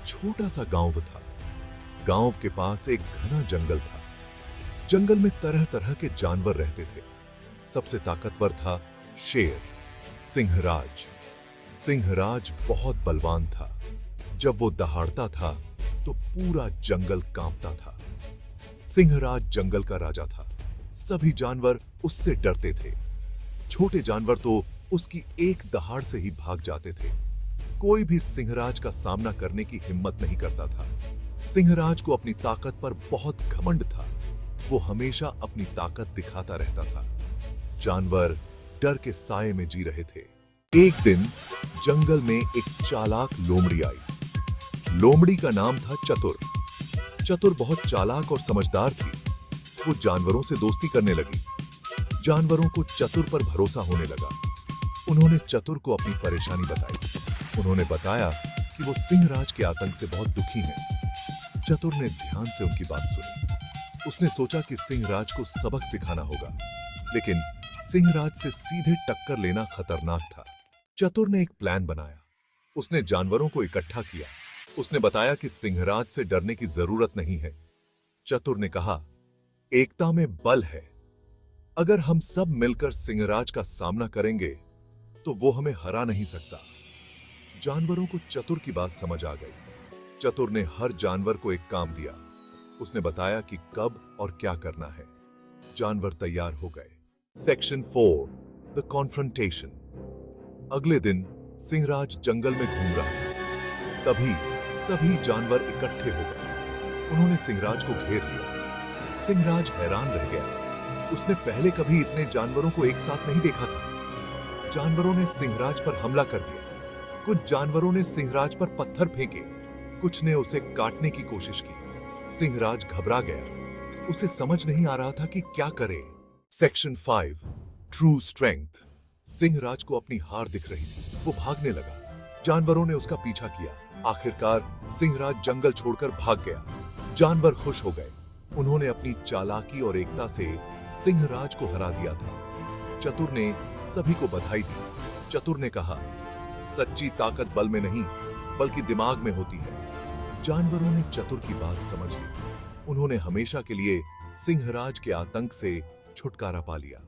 छोटा सा गांव था। गांव के पास एक घना जंगल था। जंगल में तरह तरह के जानवर रहते थे। सबसे ताकतवर था शेर, सिंहराज। सिंहराज बहुत बलवान था। जब वो दहाड़ता था तो पूरा जंगल कांपता था। सिंहराज जंगल का राजा था। सभी जानवर उससे डरते थे। छोटे जानवर तो उसकी एक दहाड़ से ही भाग जाते थे। कोई भी सिंहराज का सामना करने की हिम्मत नहीं करता था। सिंहराज को अपनी ताकत पर बहुत घमंड था। वो हमेशा अपनी ताकत दिखाता रहता था। जानवर डर के साए में जी रहे थे। एक दिन जंगल में एक चालाक लोमड़ी आई। लोमड़ी का नाम था चतुर। चतुर बहुत चालाक और समझदार थी। वो जानवरों से दोस्ती करने लगी। जानवरों को चतुर पर भरोसा होने लगा। उन्होंने चतुर को अपनी परेशानी बताई। उन्होंने बताया कि वो सिंहराज के आतंक से बहुत दुखी हैं। चतुर ने ध्यान से उनकी बात सुनी। उसने सोचा कि सिंहराज को सबक सिखाना होगा, लेकिन सिंहराज से सीधे टक्कर लेना खतरनाक था। चतुर ने एक प्लान बनाया। उसने जानवरों को इकट्ठा किया। उसने बताया कि सिंहराज से डरने की जरूरत नहीं है। चतुर ने कहा, एकता में बल है। अगर हम सब मिलकर सिंहराज का सामना करेंगे तो वो हमें हरा नहीं सकता। जानवरों को चतुर की बात समझ आ गई। चतुर ने हर जानवर को एक काम दिया। उसने बताया कि कब और क्या करना है। जानवर तैयार हो गए। Section 4, the confrontation. अगले दिन सिंहराज जंगल में घूम रहा था। तभी सभी जानवर इकट्ठे हो गए। उन्होंने सिंहराज को घेर लिया। सिंहराज हैरान रह गया। उसने पहले कभी इतने जानवरों को एक साथ नहीं देखा था। जानवरों ने सिंहराज पर हमला कर दिया। कुछ जानवरों ने सिंहराज पर पत्थर फेंके। कुछ ने उसे काटने की कोशिश की। सिंहराज घबरा गया। उसे समझ नहीं आ रहा था कि क्या करे। Section 5, true strength. सिंहराज को अपनी हार दिख रही थी। वो भागने लगा। जानवरों ने उसका पीछा किया। आखिरकार सिंहराज जंगल छोड़कर भाग गया। जानवर खुश हो गए। उन्होंने अपनी चालाकी और एकता से सिंहराज को हरा दिया था। चतुर ने सभी को बधाई दी। चतुर ने कहा, सच्ची ताकत बल में नहीं बल्कि दिमाग में होती है। जानवरों ने चतुर की बात समझ ली। उन्होंने हमेशा के लिए सिंहराज के आतंक से छुटकारा पा लिया।